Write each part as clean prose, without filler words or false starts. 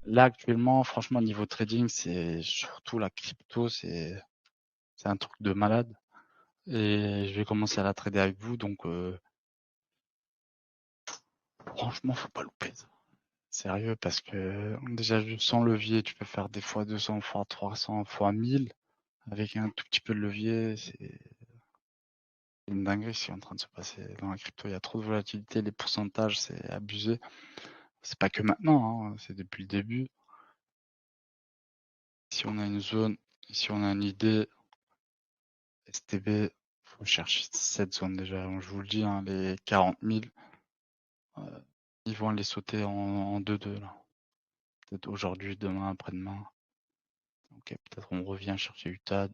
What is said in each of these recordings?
Là, actuellement, franchement, niveau trading, c'est surtout la crypto, c'est un truc de malade. Et je vais commencer à la trader avec vous, donc franchement, faut pas louper. Sérieux, parce que déjà, sans levier, tu peux faire des fois 200, fois 300, fois 1000. Avec un tout petit peu de levier, c'est une dinguerie ce qui est en train de se passer dans la crypto. Il y a trop de volatilité, les pourcentages, c'est abusé. C'est pas que maintenant, hein, c'est depuis le début. Si on a une zone, si on a une idée, STB, faut chercher cette zone déjà. Je vous le dis, hein, les 40 000, ils vont les sauter en 2-2 là. Peut-être aujourd'hui, demain, après-demain. Ok, peut-être on revient chercher UTAD.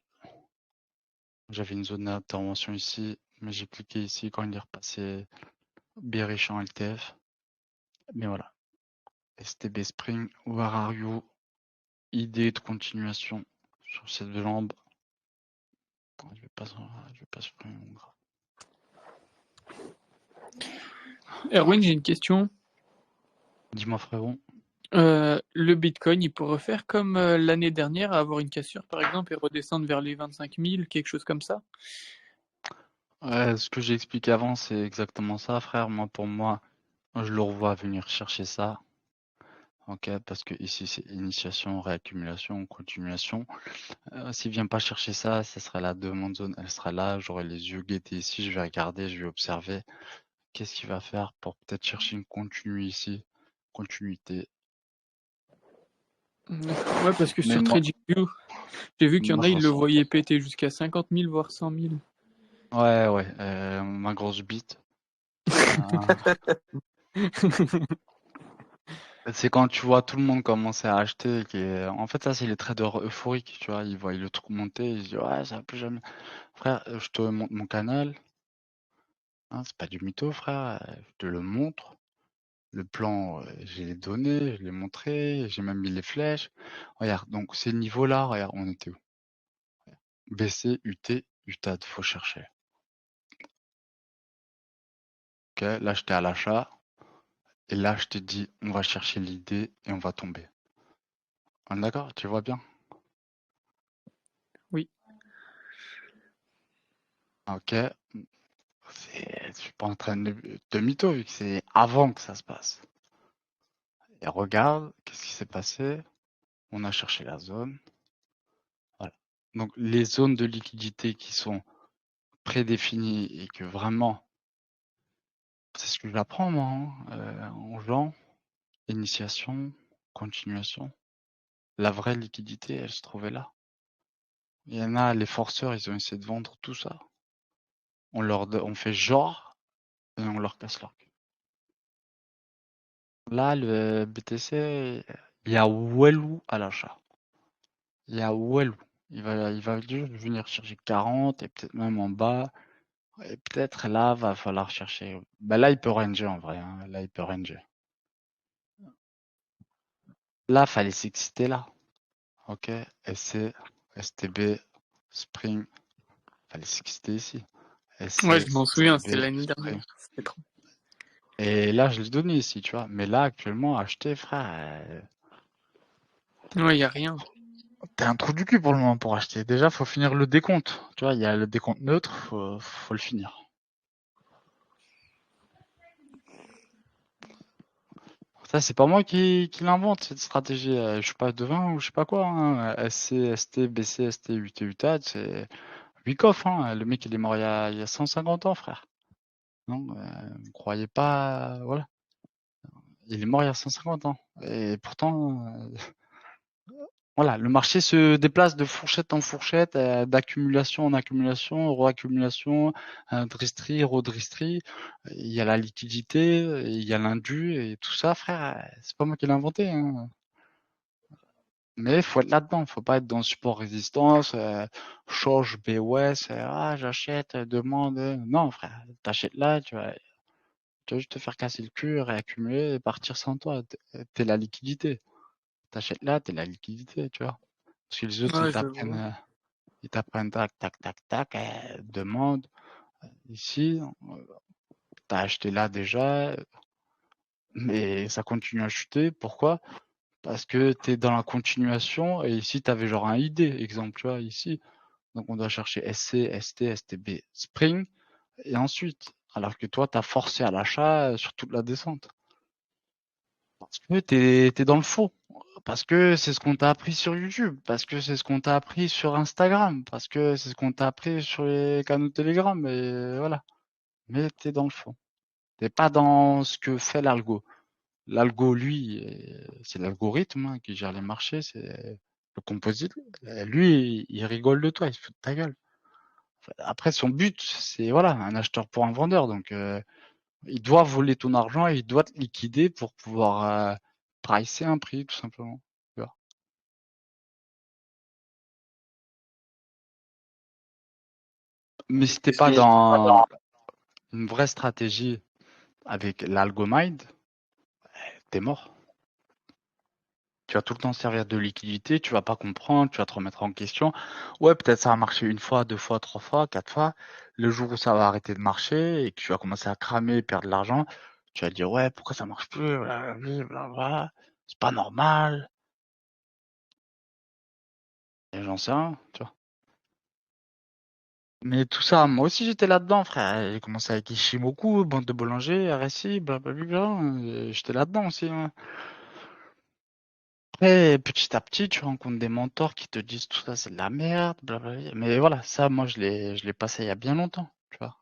J'avais une zone d'intervention ici, mais j'ai cliqué ici quand il est repassé bearish en LTF. Mais voilà. STB Spring, where are you? Idée de continuation sur cette jambe. Attends, je vais pas supprimer mon gras. Erwin, j'ai une question. Dis-moi frérot. Le Bitcoin, il pourrait faire comme l'année dernière, avoir une cassure par exemple et redescendre vers les 25 000, quelque chose comme ça? Ce que j'ai expliqué avant, c'est exactement ça, frère. Moi, pour moi, je le revois venir chercher ça. Ok, parce que ici c'est initiation, réaccumulation, continuation. S'il vient pas chercher ça, ça sera la demande zone, elle sera là. J'aurai les yeux guettés ici, je vais regarder, je vais observer. Qu'est-ce qu'il va faire pour peut-être chercher une continuité ici, continuité. D'accord. Ouais, parce que Mais sur moi, TradingView, j'ai vu qu'il y en moi a, je ils le ressens. voyaient péter jusqu'à 50 000, voire 100 000. Ouais, ouais, ma grosse bite. C'est quand tu vois tout le monde commencer à acheter. En fait, ça, c'est les traders euphoriques, tu vois. Ils voient le truc monter, ils se disent, ouais, ça va plus jamais. Frère, je te montre mon canal. Hein, c'est pas du mytho, frère. Je te le montre. Le plan, j'ai les données, je l'ai montré, j'ai même mis les flèches. Regarde, donc ces niveaux-là, regarde, on était où? BC, UT, UTAD, faut chercher. Ok, là, j'étais à l'achat. Et là, je t'ai dit, on va chercher l'idée et on va tomber. On est d'accord? Tu vois bien? Oui. Ok. Je suis pas en train de mytho, vu que c'est avant que ça se passe. Et regarde, qu'est-ce qui s'est passé? On a cherché la zone. Voilà. Donc, les zones de liquidité qui sont prédéfinies et que vraiment, c'est ce que j'apprends, moi, en jouant. Initiation, continuation. La vraie liquidité, elle se trouvait là. Il y en a, les forceurs, ils ont essayé de vendre tout ça. On fait genre et on leur casse leur cul. Là, le BTC, il y a Wellou à l'achat. Il y a Wellou. Il va juste venir chercher 40 et peut-être même en bas. Et peut-être là, va falloir chercher. Bah là, il peut ranger en vrai. Hein. Là, il peut ranger. Là, fallait s'exciter là. Ok. SC, STB, Spring. Fallait s'exciter ici. Ouais, SC, je m'en souviens, c'était STB, l'année Spring. dernière. C'était trop. Et là, je l'ai donné ici, tu vois. Mais là, actuellement, acheter, frère, Ouais, il y a rien. t'es un trou du cul pour le moment pour acheter. Déjà, faut finir le décompte. Tu vois, il y a le décompte neutre, faut le finir. Ça, c'est pas moi qui l'invente, cette stratégie. Je suis pas devin ou je sais pas quoi. Hein. SC, ST, BC, ST, UT, UTAD, c'est Wyckoff. Hein. Le mec, il est mort il y a 150 ans, frère. Non, ne croyez pas. Voilà. Il est mort il y a 150 ans. Et pourtant, voilà, le marché se déplace de fourchette en fourchette, d'accumulation en accumulation, reaccumulation, dristry, redristry. Il y a la liquidité, il y a l'indu et tout ça, frère. C'est pas moi qui l'ai inventé. Hein. Mais il faut être là-dedans, faut pas être dans le support résistance, change BOS, j'achète, demande. Non, frère, t'achètes là, tu vas juste te faire casser le cul, réaccumuler et partir sans toi. T'es la liquidité. T'achètes là, t'es la liquidité, tu vois. Parce que les autres, Ouais, je vois. ils t'apprennent tac, tac, tac, tac, demande. Ici, t'as acheté là déjà, mais ça continue à chuter. Pourquoi? parce que tu es dans la continuation et ici, tu avais genre un ID, exemple, tu vois, ici. Donc, on doit chercher SC, ST, STB, Spring et ensuite. Alors que toi, tu as forcé à l'achat sur toute la descente. Parce que tu es dans le faux. Parce que c'est ce qu'on t'a appris sur YouTube. Parce que c'est ce qu'on t'a appris sur Instagram. Parce que c'est ce qu'on t'a appris sur les canaux Telegram. Et voilà. Mais tu es dans le faux. Tu pas dans ce que fait l'algo. L'algo, lui, c'est l'algorithme hein, qui gère les marchés, c'est le composite. Lui, il rigole de toi, il se fout de ta gueule. Après, son but, c'est voilà, un acheteur pour un vendeur. Donc, il doit voler ton argent et il doit te liquider pour pouvoir pricer un prix, tout simplement. Tu vois. Mais si t'es pas dans une vraie stratégie avec l'algomind, t'es mort. Tu vas tout le temps servir de liquidité, tu vas pas comprendre, tu vas te remettre en question. Ouais, peut-être ça va marcher une fois, deux fois, trois fois, quatre fois. Le jour où ça va arrêter de marcher et que tu vas commencer à cramer, perdre de l'argent, tu vas te dire ouais, pourquoi ça marche plus, blablabla, c'est pas normal. Et j'en sais rien, tu vois. Mais tout ça, moi aussi j'étais là-dedans, frère. J'ai commencé avec Ishimoku, bande de boulanger, RSI, blablabla. J'étais là-dedans aussi. Hein. Après, petit à petit, tu rencontres des mentors qui te disent tout ça, c'est de la merde, blablabla. Mais voilà, ça, moi, je l'ai passé il y a bien longtemps, tu vois.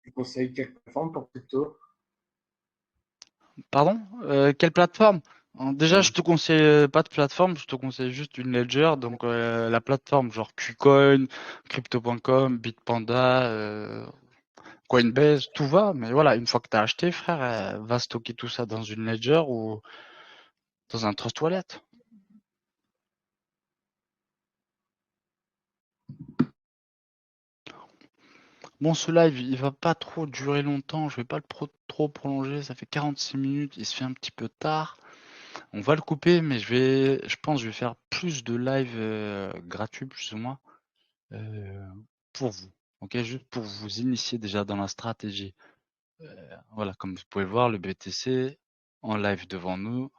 Tu conseilles quelle plateforme pour crypto? Pardon? Quelle plateforme? Déjà, je Ouais. te conseille pas de plateforme, je te conseille juste une ledger. Donc, la plateforme genre Qcoin, Crypto.com, Bitpanda, Coinbase, tout va. Mais voilà, une fois que tu as acheté, frère, va stocker tout ça dans une ledger ou dans un trust wallet. Bon, ce live, il va pas trop durer longtemps. Je vais pas le trop prolonger. Ça fait 46 minutes. Il se fait un petit peu tard. On va le couper, mais je pense, que je vais faire plus de live gratuits, plus ou moins, euh, pour vous. Ok, juste pour vous initier déjà dans la stratégie. Voilà, comme vous pouvez voir, le BTC en live devant nous,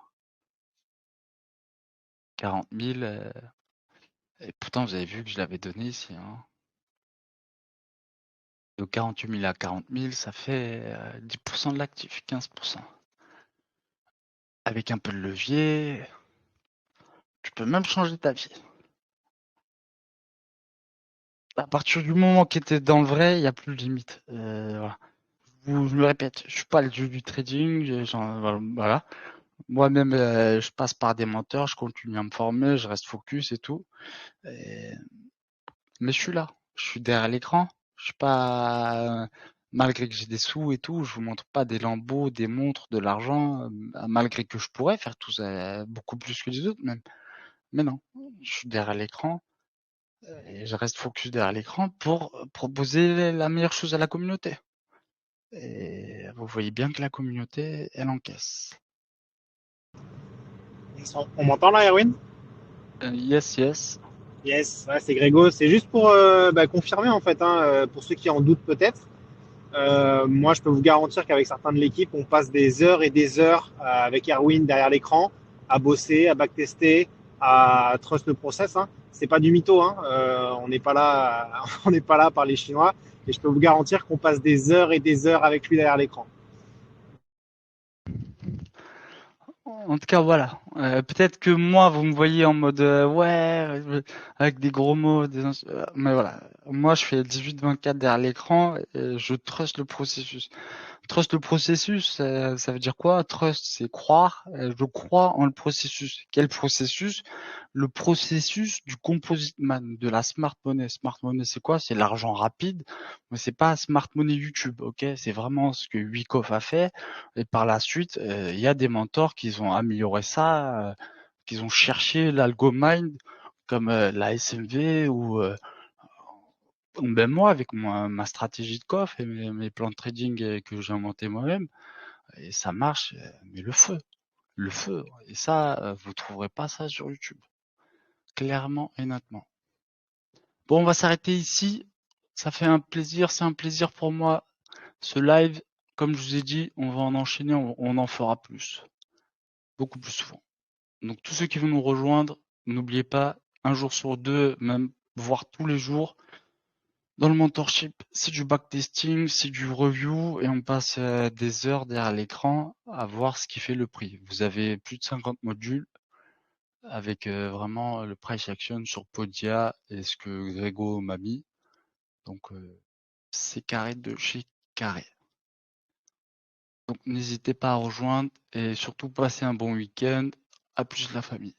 40 000. Et pourtant, vous avez vu que je l'avais donné ici. Hein. De 48 000 à 40 000, ça fait 10% de l'actif, 15%. Avec un peu de levier, tu peux même changer ta vie. À partir du moment que tu es dans le vrai, il n'y a plus de limite. Voilà. Je me répète, je suis pas le dieu du trading. Voilà. Moi-même, je passe par des menteurs, je continue à me former, je reste focus et tout. Et- Mais je suis là, je suis derrière l'écran. Je suis pas, malgré que j'ai des sous et tout, je vous montre pas des lambeaux, des montres, de l'argent, malgré que je pourrais faire tout ça, beaucoup plus que les autres même. Mais non, je suis derrière l'écran et je reste focus derrière l'écran pour proposer la meilleure chose à la communauté. Et vous voyez bien que la communauté, elle encaisse. On m'entend là, Erwin? Yes, yes. Yes, ouais, c'est Grégo. C'est juste pour confirmer en fait, hein, pour ceux qui en doutent peut-être. Moi, je peux vous garantir qu'avec certains de l'équipe, on passe des heures et des heures avec Erwin derrière l'écran à bosser, à backtester, à trust le process. Hein. C'est pas du mytho. Hein. On n'est pas là, on n'est pas là par les Chinois. Et je peux vous garantir qu'on passe des heures et des heures avec lui derrière l'écran. En tout cas, voilà. Peut-être que moi, vous me voyez en mode ouais, avec des gros mots, mais voilà. Moi, je fais 18-24 derrière l'écran et je trust le processus. Trust le processus, ça veut dire quoi? Trust, c'est croire. Je crois en le processus. Quel processus? Le processus du composite man, de la smart money. Smart money, c'est quoi? C'est l'argent rapide, mais c'est pas smart money YouTube, ok? C'est vraiment ce que Wyckoff a fait. Et par la suite, il y a des mentors qui ont amélioré ça, qui ont cherché l'algomind comme la SMV ou même moi avec ma stratégie de coffre et mes plans de trading que j'ai inventé moi-même. Et ça marche, mais le feu. Et ça, vous trouverez pas ça sur YouTube, clairement et nettement. Bon, on va s'arrêter ici. Ça fait un plaisir, c'est un plaisir pour moi ce live. comme je vous ai dit, on va en enchaîner, on en fera plus. Beaucoup plus souvent. Donc tous ceux qui vont nous rejoindre, n'oubliez pas, un jour sur deux, même voire tous les jours, dans le mentorship, c'est du backtesting, c'est du review, et on passe des heures derrière l'écran à voir ce qui fait le prix. Vous avez plus de 50 modules avec vraiment le price action sur Podia et ce que Grégo m'a mis. Donc c'est carré de chez carré. Donc n'hésitez pas à rejoindre et surtout passez un bon week-end. À plus la famille.